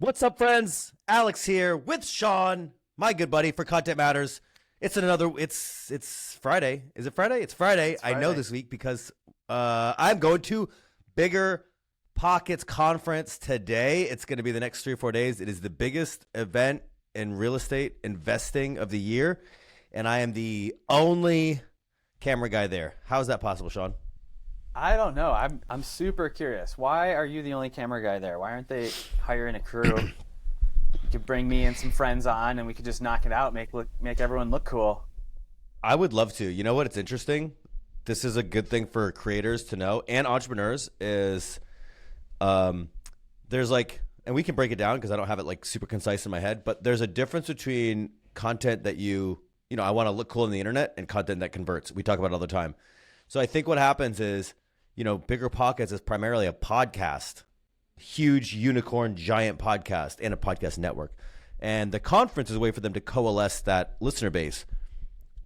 What's up, friends? Alex here with Shawn, my good buddy for Content Matters. It's Friday. Is it Friday? It's Friday. It's I know Friday. this week because I'm going to Bigger Pockets Conference today. It's going to be the next 3 or 4 days. It is the biggest event in real estate investing of the year, and I am the only camera guy there. How is that possible, Shawn? I don't know. I'm super curious. Why are you the only camera guy there? Why aren't they hiring a crew? You could bring me and some friends on, and we could just knock it out, make everyone look cool. I would love to. You know what? It's interesting. This is a good thing for creators to know and entrepreneurs is there's like, and we can break it down because I don't have it like super concise in my head, but there's a difference between content that I want to look cool on the internet and content that converts. We talk about it all the time. So I think what happens is, Bigger Pockets is primarily a podcast, huge unicorn, giant podcast and a podcast network. And the conference is a way for them to coalesce that listener base.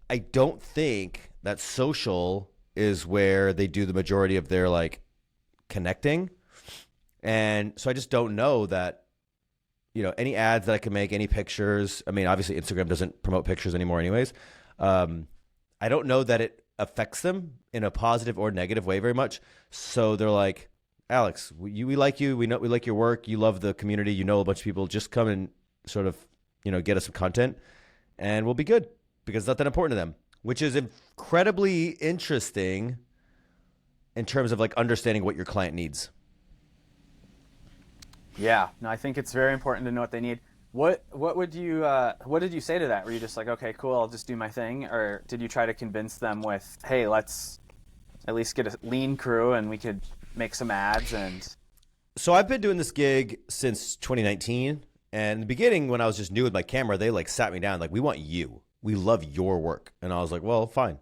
I don't think that social is where they do the majority of their like connecting. And so I just don't know that, any ads that I can make, any pictures. I mean, obviously Instagram doesn't promote pictures anymore anyways. I don't know that it affects them in a positive or negative way very much. So they're like, Alex, we like you. We like your work. You love the community. You know a bunch of people. Just come and sort of, get us some content and we'll be good because it's not that important to them, which is incredibly interesting in terms of like understanding what your client needs. Yeah, no, I think it's very important to know what they need. What did you say to that? Were you just like, okay, cool, I'll just do my thing, or did you try to convince them with, hey, let's at least get a lean crew and we could make some ads and So I've been doing this gig since 2019. And in the beginning, when I was just new with my camera, they like sat me down like, we want you. We love your work. And I was like, well, fine.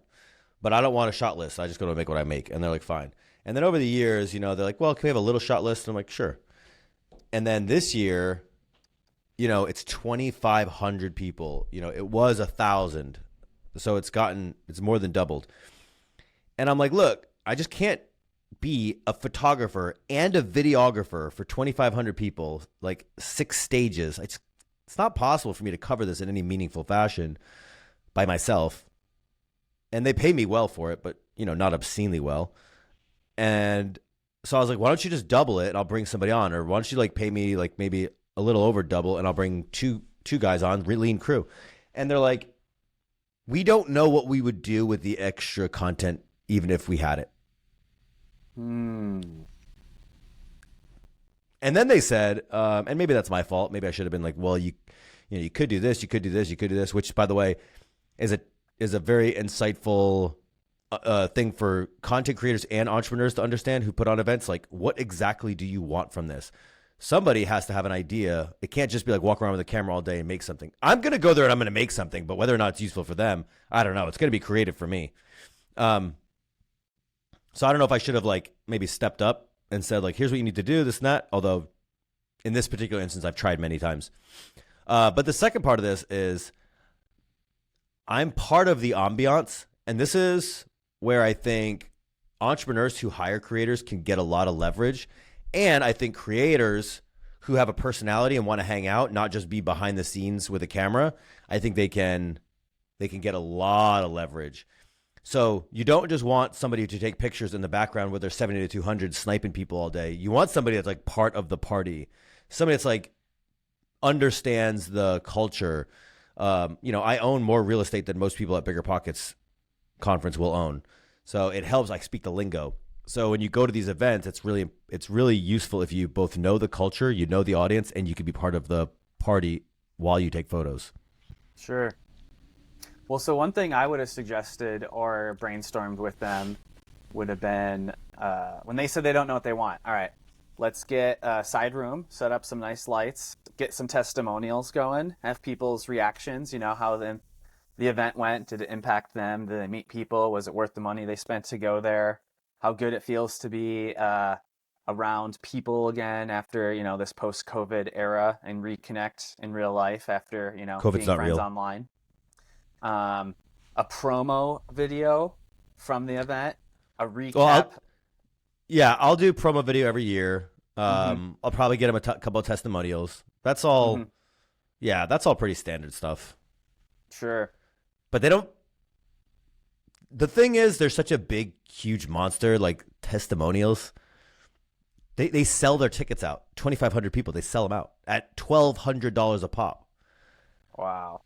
But I don't want a shot list. I just go to make what I make. And they're like, fine. And then over the years, they're like, well, can we have a little shot list? And I'm like, sure. And then this year, it's 2,500 people. It was 1,000. So it's more than doubled. And I'm like, look, I just can't be a photographer and a videographer for 2,500 people, like 6 stages. It's not possible for me to cover this in any meaningful fashion by myself. And they pay me well for it, but, not obscenely well. And so I was like, why don't you just double it and I'll bring somebody on? Or why don't you like pay me like maybe a little over double and I'll bring two guys on, lean crew. And they're like, we don't know what we would do with the extra content even if we had it. And then they said, and maybe that's my fault. Maybe I should have been like, well, you could do this, you could do this, you could do this, which by the way is a very insightful thing for content creators and entrepreneurs to understand who put on events. Like, what exactly do you want from this? Somebody has to have an idea. It can't just be like walk around with a camera all day and make something. I'm going to go there and I'm going to make something, but whether or not it's useful for them, I don't know. It's going to be creative for me. So I don't know if I should have like maybe stepped up and said like, here's what you need to do, this and that. Although in this particular instance, I've tried many times. But the second part of this is I'm part of the ambiance. And this is where I think entrepreneurs who hire creators can get a lot of leverage. And I think creators who have a personality and want to hang out, not just be behind the scenes with a camera, I think they can get a lot of leverage. So you don't just want somebody to take pictures in the background with their 70 to 200 sniping people all day. You want somebody that's like part of the party, somebody that's like understands the culture. I own more real estate than most people at Bigger Pockets conference will own. So it helps. I speak the lingo. So when you go to these events, it's really useful if you both know the culture, you know the audience, and you can be part of the party while you take photos. sure. Well, so one thing I would have suggested or brainstormed with them would have been when they said they don't know what they want. All right, let's get a side room, set up some nice lights, get some testimonials going, have people's reactions, how the event went. Did it impact them? Did they meet people? Was it worth the money they spent to go there? How good it feels to be around people again after, this post-COVID era and reconnect in real life after, COVID's being not friends real. online. A promo video from the event, a Well, recap. I'll do promo video every year. I'll probably get him a couple of testimonials. That's all. Mm-hmm. Yeah, that's all pretty standard stuff. Sure. But they don't. The thing is, they're such a big, huge monster. Like testimonials, they sell their tickets out. 2,500 people, they sell them out at $1,200 a pop. Wow.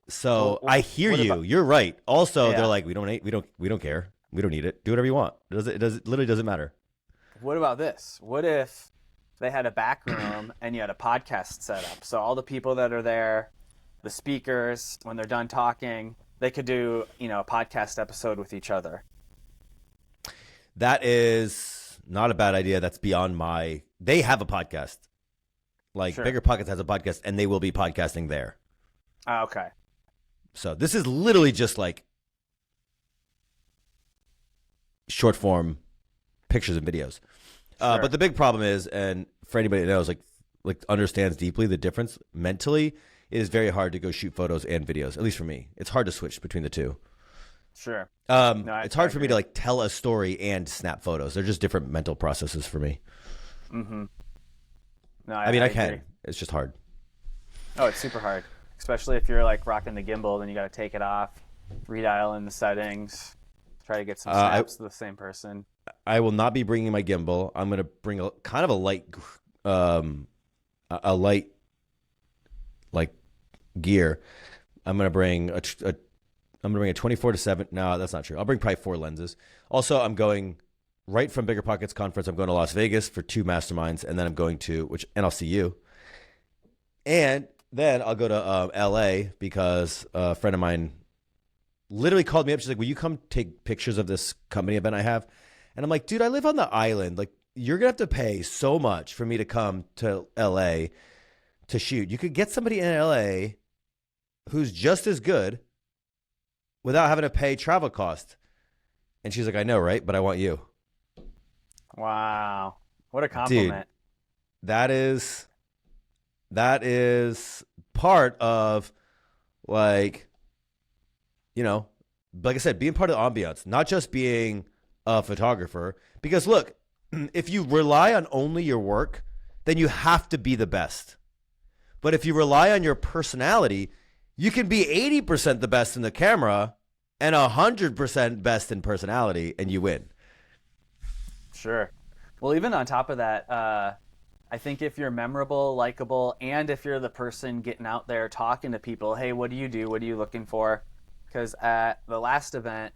So I hear you. You're right. Also, they're like, we don't care. We don't need it. Do whatever you want. It literally doesn't matter. What about this? What if they had a back room and you had a podcast set up? So all the people that are there, the speakers, when they're done talking, they could do, a podcast episode with each other. That is not a bad idea. That's beyond they have a podcast. Like Sure. Bigger Pockets has a podcast and they will be podcasting there. Okay. So this is literally just like short form pictures and videos. Sure. But the big problem is, and for anybody that knows, like understands deeply the difference mentally, it is very hard to go shoot photos and videos. At least for me, it's hard to switch between the two. Sure. It's hard for me to like tell a story and snap photos. They're just different mental processes for me. Mm-hmm. No, I mean, I can. agree. It's just hard. Oh, it's super hard, especially if you're like rocking the gimbal. Then you got to take it off, redial in the settings, try to get some snaps to the same person. I will not be bringing my gimbal. I'm going to bring a kind of a light, like gear. I'm going to bring a 24-7. No, that's not true. I'll bring probably 4 lenses. Also, I'm going right from Bigger Pockets conference. I'm going to Las Vegas for 2 masterminds, and then I'm going to and I'll see you. And then I'll go to LA because a friend of mine literally called me up. She's like, "Will you come take pictures of this company event I have?" And I'm like, "Dude, I live on the island. Like, you're gonna have to pay so much for me to come to LA to shoot. You could get somebody in LA who's just as good without having to pay travel cost." And she's like, "I know, right? But I want you." Wow. What a compliment. Dude, that is part of, like I said, being part of the ambiance, not just being a photographer. Because look, if you rely on only your work, then you have to be the best. But if you rely on your personality, you can be 80% the best in the camera and 100% best in personality, and you win. Sure. Well, even on top of that, I think if you're memorable, likable, and if you're the person getting out there talking to people, hey, what do you do? What are you looking for? Because at the last event,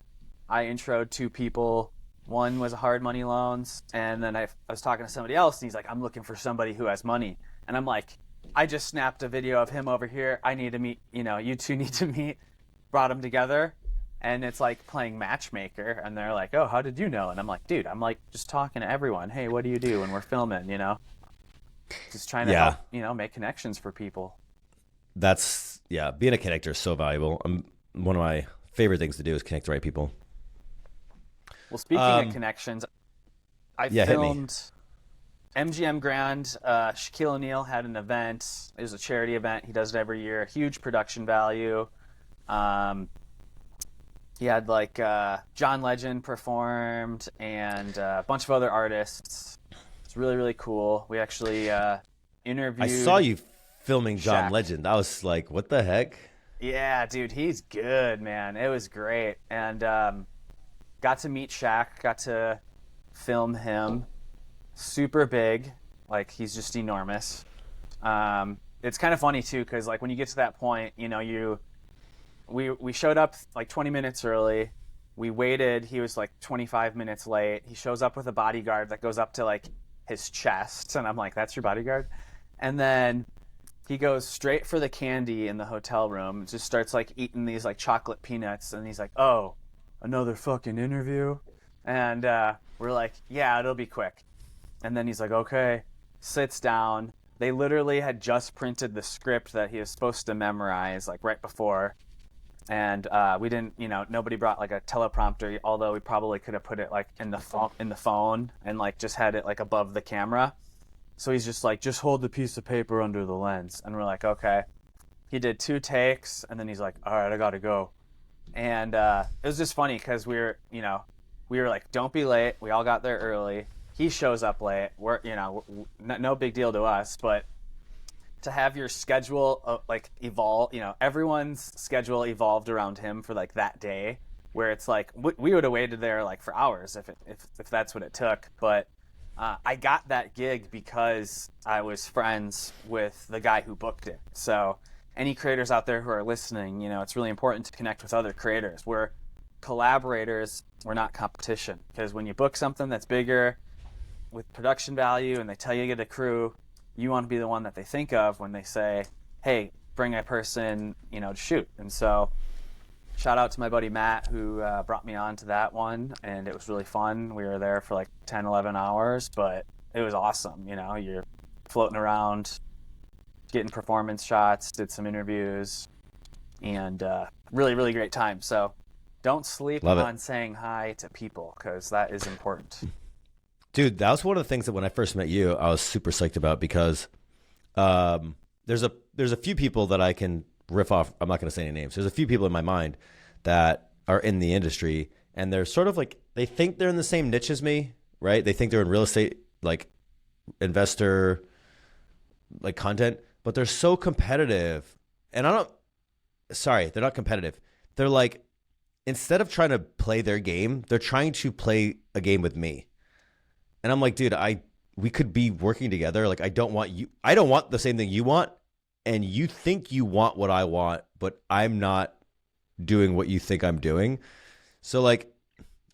I introed 2 people. One was hard money loans, and then I was talking to somebody else, and he's like, I'm looking for somebody who has money. And I'm like, I just snapped a video of him over here. I need to meet, you two need to meet. Brought them together. And it's like playing matchmaker, and they're like, oh, how did you know? And I'm like, dude, I'm like just talking to everyone. Hey, what do you do? And we're filming, Just trying to help, make connections for people. That's, being a connector is so valuable. One of my favorite things to do is connect the right people. Well, speaking of connections, I filmed MGM Grand. Shaquille O'Neal had an event. It was a charity event. He does it every year. Huge production value. He had like John Legend performed and a bunch of other artists. It's really, really cool. We actually interviewed. I saw you filming John Shaq. Legend. I was like, what the heck? Yeah, dude, he's good, man. It was great. And got to meet Shaq, got to film him. Super big. Like, he's just enormous. It's kind of funny, too, because, like, when you get to that point, we showed up, like, 20 minutes early. We waited. He was, like, 25 minutes late. He shows up with a bodyguard that goes up to, like, his chest. And I'm like, that's your bodyguard? And then he goes straight for the candy in the hotel room. Just starts like eating these like chocolate peanuts, and he's like, "Oh, another fucking interview?" And we're like, "Yeah, it'll be quick." And then he's like, "Okay." Sits down. They literally had just printed the script that he was supposed to memorize like right before, and we didn't. Nobody brought like a teleprompter, although we probably could have put it like in the phone and like just had it like above the camera. So he's just like, just hold the piece of paper under the lens. And we're like, okay. He did 2 takes, and then he's like, all right, I got to go. And it was just funny because we were like, don't be late. We all got there early. he shows up late. We're, no big deal to us, but to have your schedule like evolve, everyone's schedule evolved around him for like that day, where it's like we would have waited there like for hours if that's what it took. But I got that gig because I was friends with the guy who booked it. So any creators out there who are listening, it's really important to connect with other creators. We're collaborators, we're not competition. Because when you book something that's bigger with production value and they tell you to get a crew, you want to be the one that they think of when they say, hey, bring a person, to shoot. And so shout out to my buddy Matt who brought me on to that one, and it was really fun. We were there for like 10, 11 hours, but it was awesome. You're floating around, getting performance shots, did some interviews, and really, really great time. So don't sleep on saying hi to people, because that is important. Dude, that was one of the things that when I first met you, I was super psyched about, because there's a few people that I can riff off. I'm not going to say any names. There's a few people in my mind that are in the industry, and they're sort of like, they think they're in the same niche as me, right? They think they're in real estate, like investor, like content, but they're so competitive. And they're not competitive. They're like, instead of trying to play their game, they're trying to play a game with me. And I'm like, dude, we could be working together. Like, I don't want the same thing you want, and you think you want what I want, but I'm not doing what you think I'm doing. So like,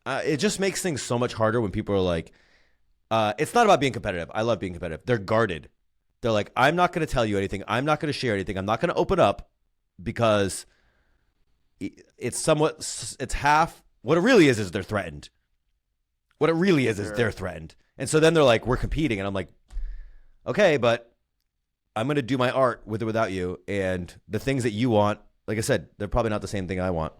it just makes things so much harder when people are like, it's not about being competitive. I love being competitive. They're guarded. They're like, I'm not going to tell you anything. I'm not going to share anything. I'm not going to open up, because it's half. What it really is they're threatened. What it really is they're threatened. And so then they're like, we're competing. And I'm like, okay, but I'm going to do my art with or without you. And the things that you want, like I said, they're probably not the same thing I want.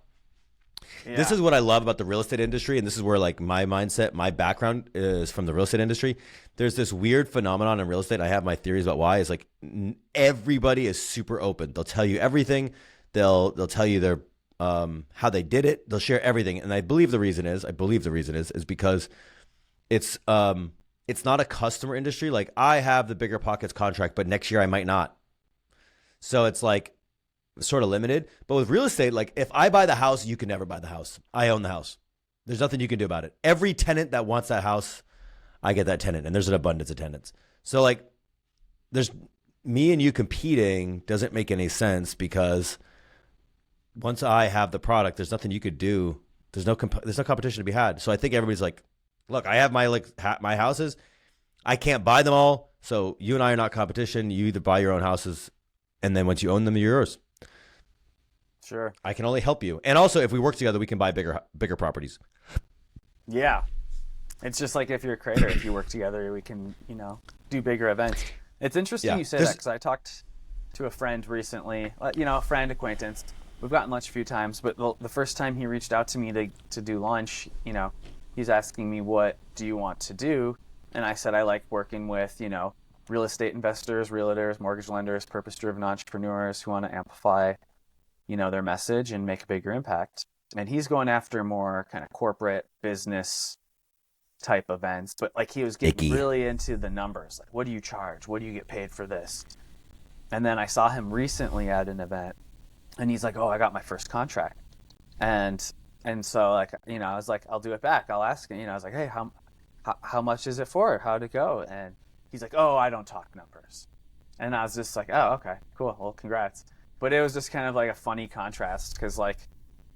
Yeah. This is what I love about the real estate industry. And this is where like my mindset, my background is from the real estate industry. There's this weird phenomenon in real estate. I have my theories about why. Is like everybody is super open. They'll tell you everything. They'll tell you their how they did it. They'll share everything. And I believe the reason is because it's not a customer industry. Like, I have the Bigger Pockets contract, but next year I might not. So it's like sort of limited. But with real estate, like, if I buy the house, you can never buy the house. I own the house. There's nothing you can do about it. Every tenant that wants that house, I get that tenant, and there's an abundance of tenants. So like, there's me and you competing doesn't make any sense, because once I have the product, there's nothing you could do. There's no competition to be had. So I think everybody's like, look, I have my houses. I can't buy them all. So you and I are not competition. You either buy your own houses, and then once you own them, they're yours. Sure. I can only help you. And also, if we work together, we can buy bigger properties. Yeah. It's just like if you're a creator, if you work together, we can, do bigger events. It's interesting you say that, because I talked to a friend recently, a friend, acquaintance. We've gotten lunch a few times, but the first time he reached out to me to do lunch, he's asking me, what do you want to do? And I said, I like working with, real estate investors, realtors, mortgage lenders, purpose-driven entrepreneurs who want to amplify, their message and make a bigger impact. And he's going after more kind of corporate business type events, but like he was getting really into the numbers. Like, what do you charge? What do you get paid for this? And then I saw him recently at an event, and he's like, oh, I got my first contract. And so like, I was like, I'll do it back. I'll ask him, I was like, hey, how much is it for? How'd it go? And he's like, oh, I don't talk numbers. And I was just like, oh, okay, cool. Well, congrats. But it was just kind of like a funny contrast, because like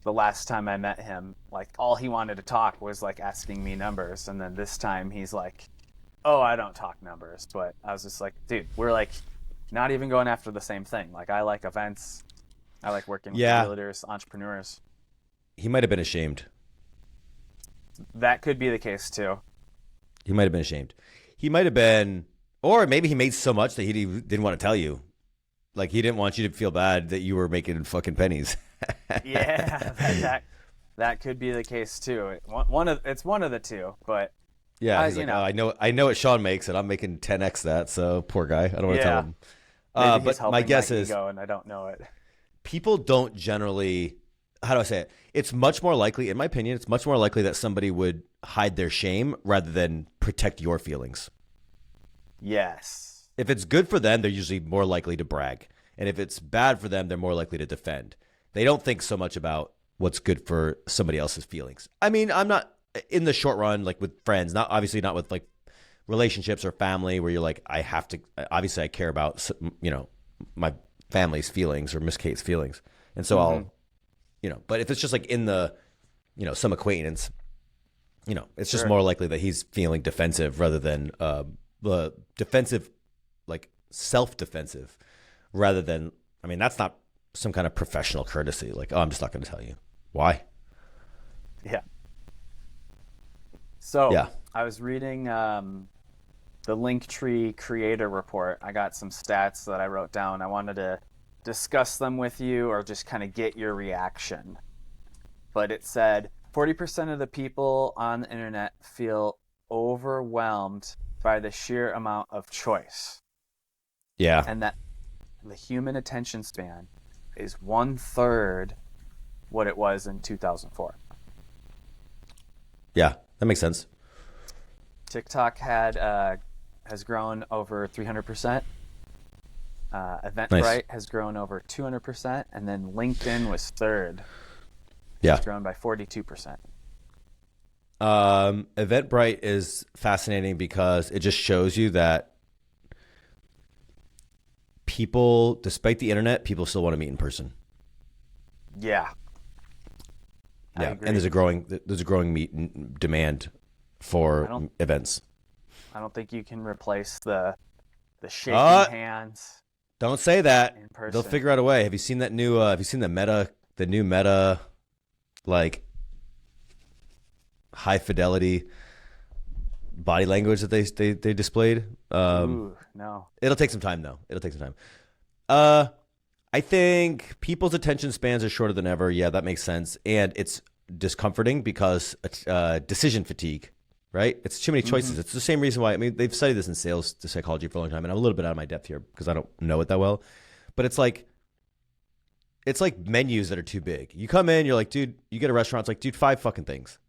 the last time I met him, like all he wanted to talk was like asking me numbers. And then this time he's like, oh, I don't talk numbers. But I was just like, dude, we're like not even going after the same thing. Like, I like events. I like working with realtors, entrepreneurs. He might have been ashamed. That could be the case too. He might have been ashamed. He might have been, or maybe he made so much that he didn't want to tell you. Like, he didn't want you to feel bad that you were making fucking pennies. Yeah, that could be the case too. It's one of the two, but yeah, he's like, oh, I know what Shawn makes, and I'm making 10x that. So poor guy, I don't want to tell him. But my guess is, and I don't know it. People don't generally. How do I say it? It's much more likely, in my opinion, it's much more likely that somebody would hide their shame rather than protect your feelings. Yes. If it's good for them, they're usually more likely to brag. And if it's bad for them, they're more likely to defend. They don't think so much about what's good for somebody else's feelings. I mean, I'm not in the short run, like with friends, not obviously not with like relationships or family where you're like, I have to, obviously I care about, you know, my family's feelings or Miss Kate's feelings. And so I'll, you know, but if it's just like in the, you know, some acquaintance, you know, it's just more likely that he's feeling defensive rather than defensive, like self-defensive rather than, I mean, that's not some kind of professional courtesy. Like, oh, I'm just not going to tell you. Why? Yeah. So yeah. I was reading the Linktree creator report. I got some stats that I wrote down. I wanted to discuss them with you or just kind of get your reaction. But it said 40% of the people on the internet feel overwhelmed by the sheer amount of choice. Yeah. And that the human attention span is 1/3 what it was in 2004. Yeah, that makes sense. TikTok has grown over 300%. Eventbrite Nice. has grown over 200%, and then LinkedIn was third. Yeah. It's grown by 42%. Eventbrite is fascinating because it just shows you that people, despite the internet, people still want to meet in person. Yeah. I Yeah, agree. and there's a growing demand for events. I don't think you can replace the shaking hands. Don't say that. In person. They'll figure out a way. Have you seen that new? Have you seen the new Meta, like high fidelity body language that they displayed? Ooh, no. It'll take some time though. It'll take some time. I think people's attention spans are shorter than ever. Yeah, that makes sense, and it's discomforting because decision fatigue. Right? It's too many choices. It's the same reason why. I mean, they've studied this in sales psychology for a long time, and I'm a little bit out of my depth here because I don't know it that well. But it's like menus that are too big. You come in, you're like, dude, you get a restaurant, it's like, dude, 5 fucking things,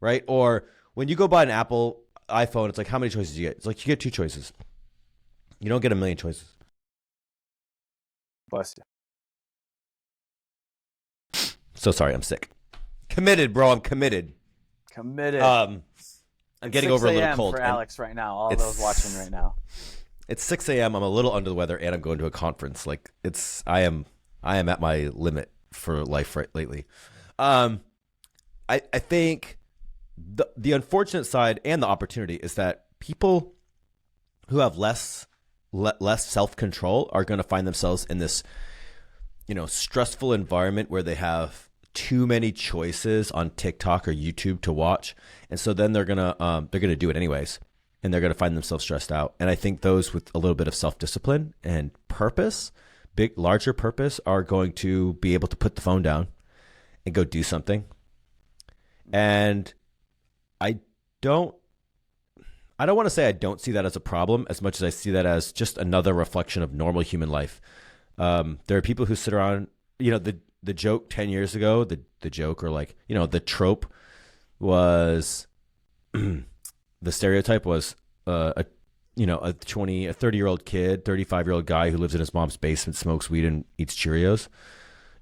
right? Or when you go buy an Apple iPhone, it's like, how many choices do you get? It's like, you get 2 choices. You don't get a million choices. Bless you. So sorry, I'm sick. Committed, bro. I'm committed. I'm getting over a little cold. For Alex right now, all those watching right now. It's 6 a.m. I'm a little under the weather, and I'm going to a conference. Like I am at my limit for life lately. I think the unfortunate side and the opportunity is that people who have less self-control are going to find themselves in this, you know, stressful environment where they have too many choices on TikTok or YouTube to watch, and so then they're gonna do it anyways, and they're gonna find themselves stressed out. And I think those with a little bit of self-discipline and purpose, larger purpose, are going to be able to put the phone down and go do something. And I don't want to say I don't see that as a problem as much as I see that as just another reflection of normal human life. There are people who sit around, you know, the joke 10 years ago, the joke, or like, you know, the trope was the stereotype was a 30-year-old kid, 35-year-old guy who lives in his mom's basement, smokes weed and eats Cheerios,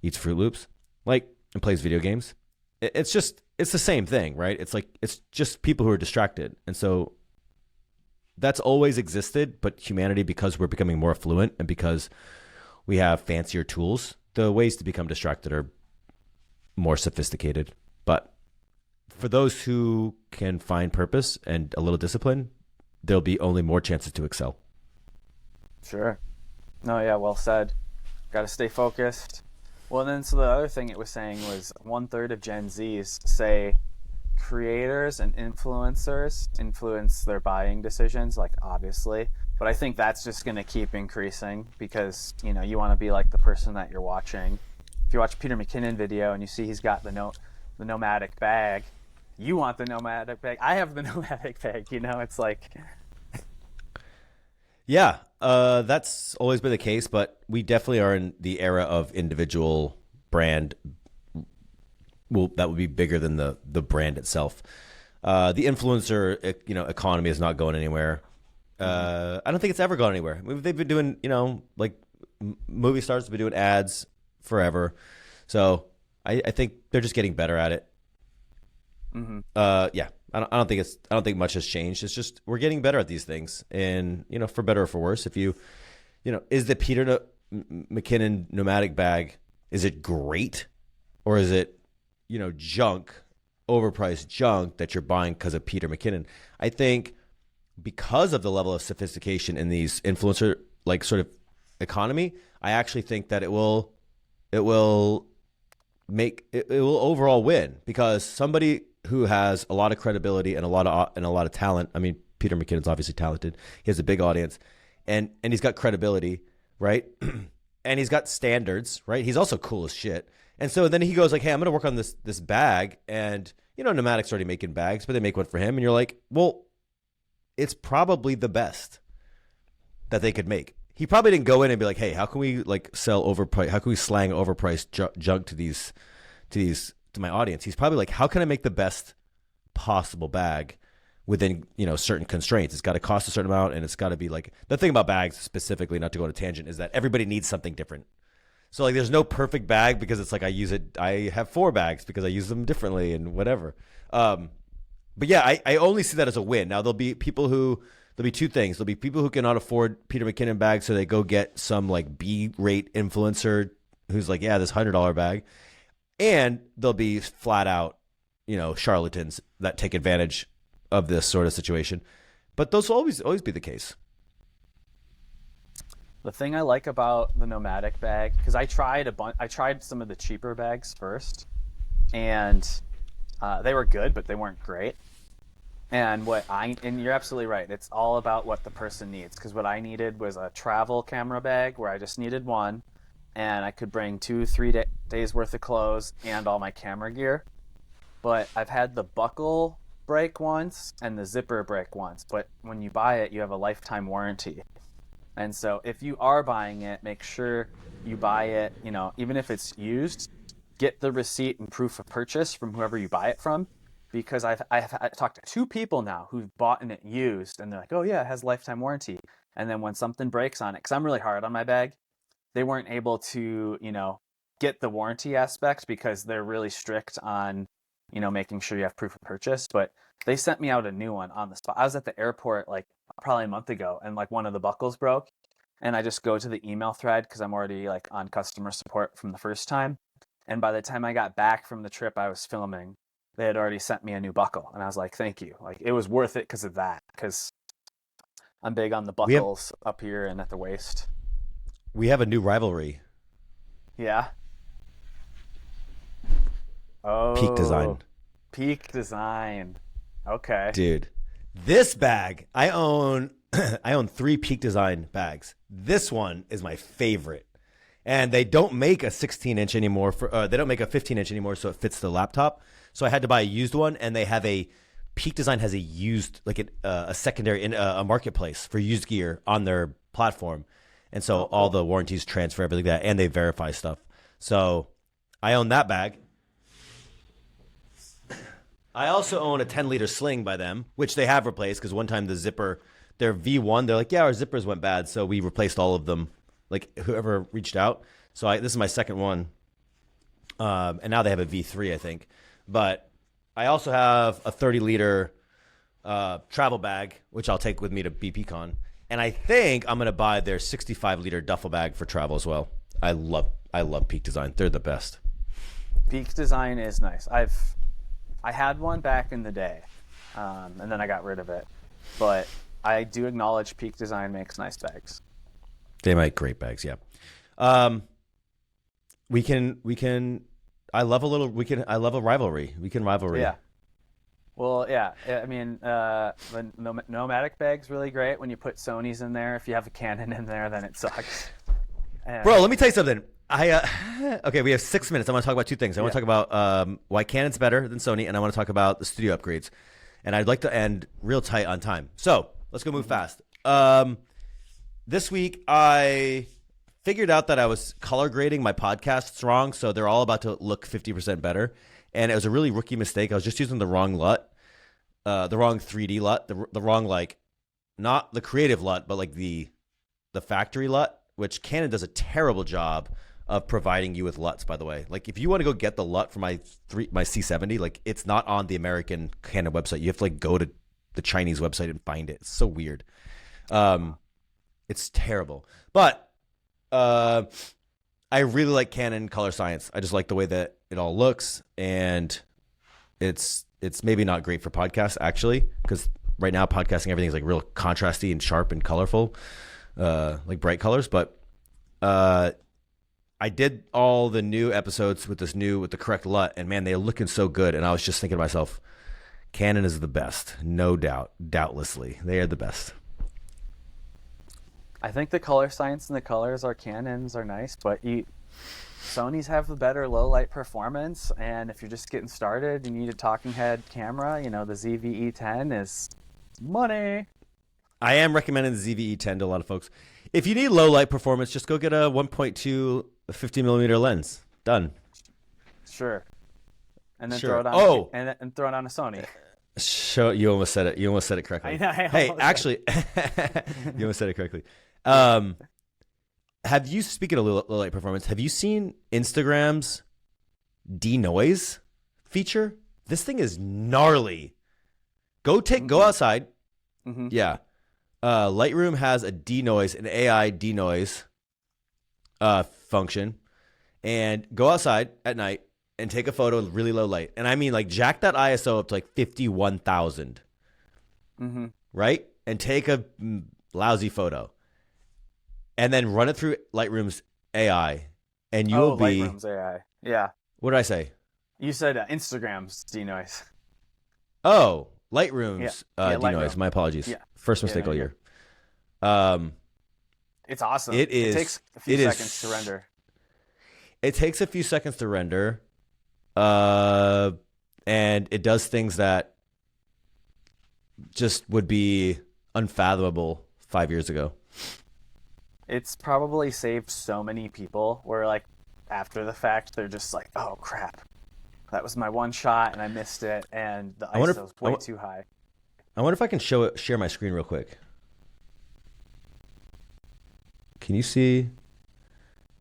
eats Fruit Loops, like, and plays video games. It's the same thing, right? It's like, it's just people who are distracted. And so that's always existed, but humanity, because we're becoming more affluent and because we have fancier tools, the ways to become distracted are more sophisticated. But for those who can find purpose and a little discipline, there'll be only more chances to excel. Sure. No, yeah, well said. Got to stay focused. Well, then, so the other thing it was saying was 1/3 of Gen Zs say creators and influencers influence their buying decisions, like, obviously. But I think that's just going to keep increasing because, you know, you want to be like the person that you're watching. If you watch Peter McKinnon video and you see he's got the nomadic bag, you want the nomadic bag. I have the nomadic bag, you know, it's like. Yeah, that's always been the case, but we definitely are in the era of individual brand. Well, that would be bigger than the brand itself. The influencer, economy is not going anywhere. I don't think it's ever gone anywhere. They've been doing, like movie stars have been doing ads forever. So I think they're just getting better at it. Yeah, I don't think much has changed. It's just we're getting better at these things, and for better or for worse. If is the Peter McKinnon nomadic bag, is it great, or is it junk, overpriced junk that you're buying because of Peter McKinnon? I think because of the level of sophistication in these influencer like sort of economy, I actually think that it will overall win, because somebody who has a lot of credibility and a lot of talent. I mean, Peter McKinnon's obviously talented. He has a big audience, and he's got credibility, right? And he's got standards, right? He's also cool as shit. And so then he goes like, "Hey, I'm going to work on this bag," and Nomadic's already making bags, but they make one for him, and you're like, "Well, it's probably the best that they could make." He probably didn't go in and be like, "Hey, how can we like sell overpriced? How can we slang overpriced junk to my audience?" He's probably like, "How can I make the best possible bag within certain constraints? It's got to cost a certain amount, and it's got to be like." The thing about bags specifically, not to go on a tangent, is that everybody needs something different. So like, there's no perfect bag, because it's like I have 4 bags because I use them differently and whatever. But yeah, I only see that as a win. Now there'll be two things. There'll be people who cannot afford Peter McKinnon bags, so they go get some like B-rate influencer who's like, "Yeah, this $100 bag," and there'll be flat out, charlatans that take advantage of this sort of situation. But those will always be the case. The thing I like about the nomadic bag, because I tried some of the cheaper bags first, and they were good, but they weren't great. And you're absolutely right. It's all about what the person needs. Because what I needed was a travel camera bag where I just needed one, and I could bring 2-3 days worth of clothes and all my camera gear. But I've had the buckle break once and the zipper break once. But when you buy it, you have a lifetime warranty. And so if you are buying it, make sure you buy it, even if it's used, get the receipt and proof of purchase from whoever you buy it from. Because I've talked to 2 people now who've bought it used, and they're like, "Oh yeah, it has lifetime warranty." And then when something breaks on it, because I'm really hard on my bag, they weren't able to, get the warranty aspect, because they're really strict on, making sure you have proof of purchase. But they sent me out a new one on the spot. I was at the airport like probably a month ago, and like one of the buckles broke, and I just go to the email thread because I'm already like on customer support from the first time. And by the time I got back from the trip I was filming, they had already sent me a new buckle, and I was like, "Thank you." Like, it was worth it because of that, because I'm big on the buckles up here and at the waist. We have a new rivalry. Yeah. Oh. Peak Design. Peak Design. Okay. Dude, this bag, I own 3 Peak Design bags. This one is my favorite. And they don't make a 16-inch anymore. They don't make a 15-inch anymore, so it fits the laptop. So I had to buy a used one, and they have Peak Design has a used, like a secondary, a marketplace for used gear on their platform. And so all the warranties transfer, everything like that, and they verify stuff. So I own that bag. I also own a 10-liter sling by them, which they have replaced, because one time the zipper, their V1, they're like, "Yeah, our zippers went bad, so we replaced all of them." Like, whoever reached out. So this is my second one. And now they have a V3, I think. But I also have a 30-liter travel bag, which I'll take with me to BPCon. And I think I'm going to buy their 65-liter duffel bag for travel as well. I love Peak Design. They're the best. Peak Design is nice. I had one back in the day, and then I got rid of it. But I do acknowledge Peak Design makes nice bags. They make great bags, yeah. We can. I love a rivalry. We can rivalry. Yeah. Well, yeah. I mean, the nomadic bag's really great when you put Sony's in there. If you have a Canon in there, then it sucks. Bro, let me tell you something. Okay, we have 6 minutes. I want to talk about 2 things. I want to talk about why Canon's better than Sony, and I want to talk about the studio upgrades. And I'd like to end real tight on time. So let's go move fast. This week, I figured out that I was color grading my podcasts wrong, so they're all about to look 50% better. And it was a really rookie mistake. I was just using the wrong LUT. the wrong 3D LUT, the wrong like not the creative LUT, but like the factory LUT, which Canon does a terrible job of providing you with LUTs. By the way, like if you want to go get the LUT for my C70, like it's not on the American Canon website. You have to like go to the Chinese website and find it. It's so weird. It's terrible, but I really like Canon color science. I just like the way that it all looks, and it's maybe not great for podcasts actually, because right now podcasting everything's like real contrasty and sharp and colorful, like bright colors. But I did all the new episodes with the correct LUT, and man, they're looking so good. And I was just thinking to myself, Canon is the best, no doubt, doubtlessly, they are the best. I think the color science and the colors are Canons are nice, but Sony's have the better low light performance. And if you're just getting started, you need a talking head camera. You know, the ZV-E10 is money. I am recommending the ZV-E10 to a lot of folks. If you need low light performance, just go get a 1.2 50mm lens. Done. Sure. And then Sure. throw it on. And throw it on a Sony. Show you almost said it. You almost said it correctly. Hey, actually, you almost said it correctly. Have you, speaking of low light performance, have you seen Instagram's denoise feature? This thing is gnarly. Go outside. Mm-hmm. Yeah. Lightroom has a denoise, an AI denoise function, and go outside at night and take a photo with really low light. And I mean, like, jack that ISO up to like 51,000, right? And take a lousy photo. And then run it through Lightroom's AI, and you'll be... Lightroom's AI. Yeah. What did I say? You said Instagram's denoise. Oh, Lightroom's denoise. Lightroom. My apologies. Yeah. First mistake all year. It's awesome. It takes a few seconds to render. It takes a few seconds to render, and it does things that just would be unfathomable 5 years ago. It's probably saved so many people where, like, after the fact, they're just like, oh, crap. That was my one shot, and I missed it, and the ISO's way too high. I wonder if I can share my screen real quick. Can you see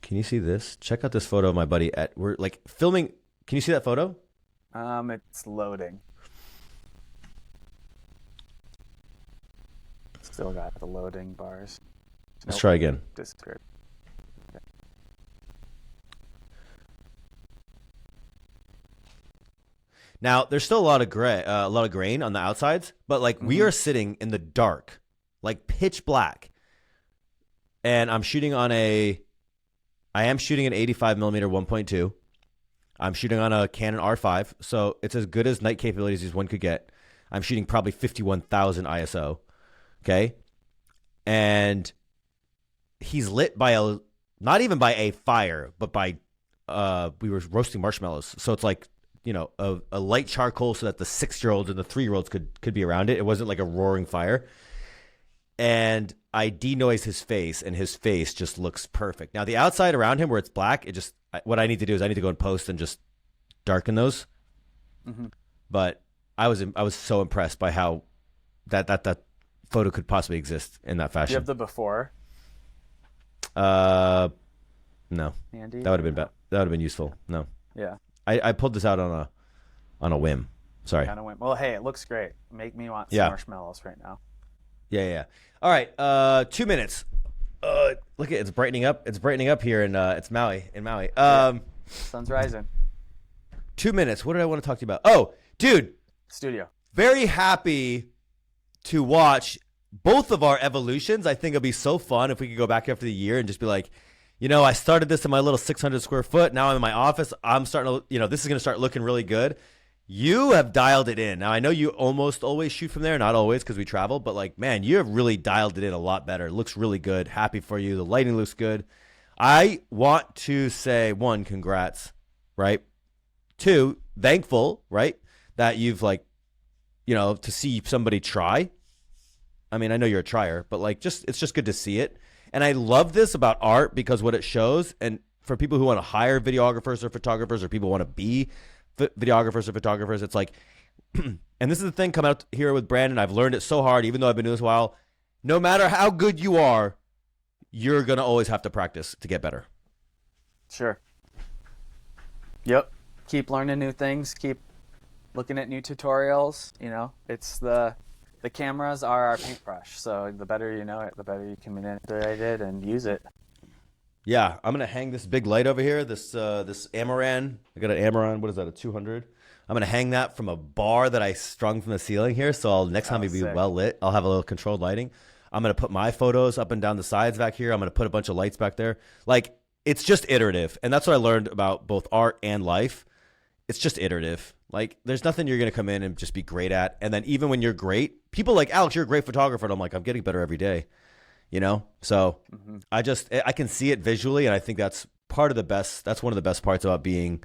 this? Check out this photo of my buddy we're like filming. Can you see that photo? It's loading. Still got the loading bars. Let's try again. Disappeared. Okay. Now there's still a lot of grain on the outsides, but like we are sitting in the dark, like pitch black, and I am shooting an 85mm 1.2. I'm shooting on a Canon R5, so it's as good as night capabilities as one could get. I'm shooting probably 51,000 ISO. Okay, and he's lit by not even by a fire, but by we were roasting marshmallows. So it's like, you know, a light charcoal so that the 6-year-olds and the 3-year-olds could be around it. It wasn't like a roaring fire. And I denoise his face, and his face just looks perfect. Now the outside around him where it's black, what I need to do is I need to go and post and just darken those. But I was so impressed by how that photo could possibly exist in that fashion. Do you have the before? No. Handy? That would have been that would have been useful. No. Yeah. I pulled this out on a whim. Sorry. Kind of went. Well, hey, it looks great. Make me want some marshmallows right now. Yeah. All right. 2 minutes. Look at it's brightening up. It's brightening up here in Maui. Sun's rising. 2 minutes. What did I want to talk to you about? Oh, dude. Studio. Very happy to watch both of our evolutions. I think it'll be so fun if we could go back after the year and just be like, you know, I started this in my little 600 square foot. Now I'm in my office. I'm starting to, you know, this is going to start looking really good. You have dialed it in. Now, I know you almost always shoot from there. Not always because we travel. But, like, man, you have really dialed it in a lot better. It looks really good. Happy for you. The lighting looks good. I want to say, 1, congrats, right? 2, thankful, right, that you've, like, you know, to see somebody try. I mean, I know you're a trier, but, like, it's just good to see it. And I love this about art because what it shows, and for people who want to hire videographers or photographers or people who want to be videographers or photographers, it's like And this is the thing coming out here with Brandon. I've learned it so hard, even though I've been doing this a while. No matter how good you are, you're going to always have to practice to get better. Sure. Yep. Keep learning new things. Keep looking at new tutorials. You know, it's the cameras are our paintbrush. So the better you know it, the better you can manipulate it and use it. Yeah, I'm going to hang this big light over here, this Amaran. I got an Amaran. What is that, a 200? I'm going to hang that from a bar that I strung from the ceiling here. So next time it'll be well lit. I'll have a little controlled lighting. I'm going to put my photos up and down the sides back here. I'm going to put a bunch of lights back there. Like, it's just iterative. And that's what I learned about both art and life. It's just iterative. Like, there's nothing you're going to come in and just be great at. And then even when you're great, people like, Alex, you're a great photographer. And I'm like, I'm getting better every day. You know? So I can see it visually. And I think that's one of the best parts about being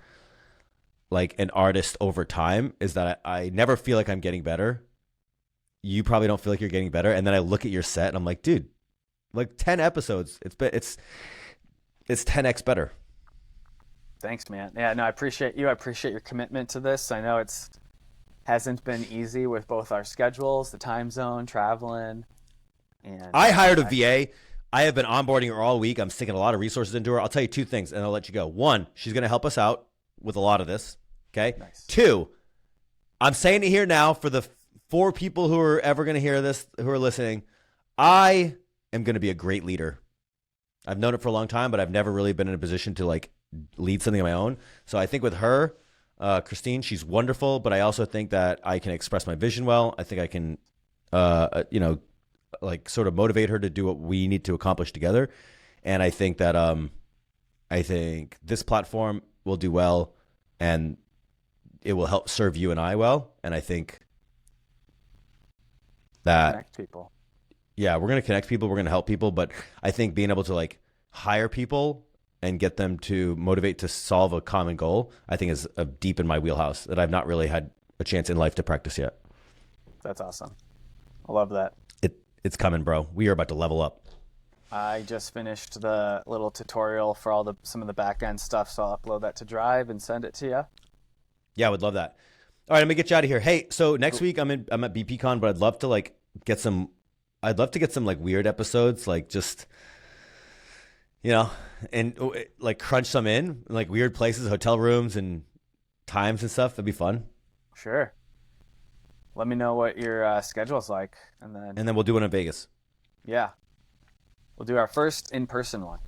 like an artist over time is that I never feel like I'm getting better. You probably don't feel like you're getting better. And then I look at your set and I'm like, dude, like 10 episodes. It's 10x better. Thanks, man. Yeah, no, I appreciate you. I appreciate your commitment to this. I know hasn't been easy with both our schedules, the time zone, traveling. And I hired a VA. I have been onboarding her all week. I'm sticking a lot of resources into her. I'll tell you two things, and I'll let you go. One, she's going to help us out with a lot of this. Okay. Nice. Two, I'm saying it here now for the 4 people who are ever going to hear this, who are listening. I am going to be a great leader. I've known it for a long time, but I've never really been in a position to like lead something of my own. So I think with her, Christine, she's wonderful, but I also think that I can express my vision well. I think I can, like sort of motivate her to do what we need to accomplish together. And I think that, I think this platform will do well and it will help serve you and I well. And I think that connect people. Yeah, we're going to connect people. We're going to help people. But I think being able to like hire people and get them to motivate to solve a common goal, I think is deep in my wheelhouse that I've not really had a chance in life to practice yet. That's awesome. I love that. It's coming, bro. We are about to level up. I just finished the little tutorial for some of the back end stuff, so I'll upload that to Drive and send it to you. Yeah, I would love that. All right, I'm gonna get you out of here. Hey, so next week I'm at BPCon, but I'd love to get some like weird episodes, like just and like crunch some in like weird places, hotel rooms and times and stuff. That'd be fun. Sure. Let me know what your schedule's like, and then we'll do one in Vegas. Yeah, we'll do our first in-person one.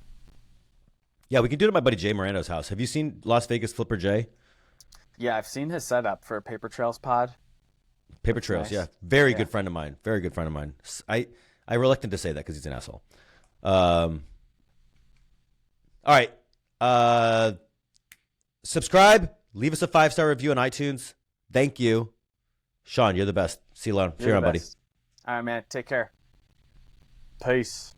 Yeah, we can do it at my buddy Jay Mirando's house. Have you seen Las Vegas Flipper Jay? Yeah, I've seen his setup for Paper Trails Pod. Paper Trails, nice. Yeah. Very good friend of mine. Very good friend of mine. I reluctant to say that because he's an asshole. All right. Subscribe. Leave us a 5-star review on iTunes. Thank you. Shawn, you're the best. See you later. See you around, buddy. All right, man. Take care. Peace.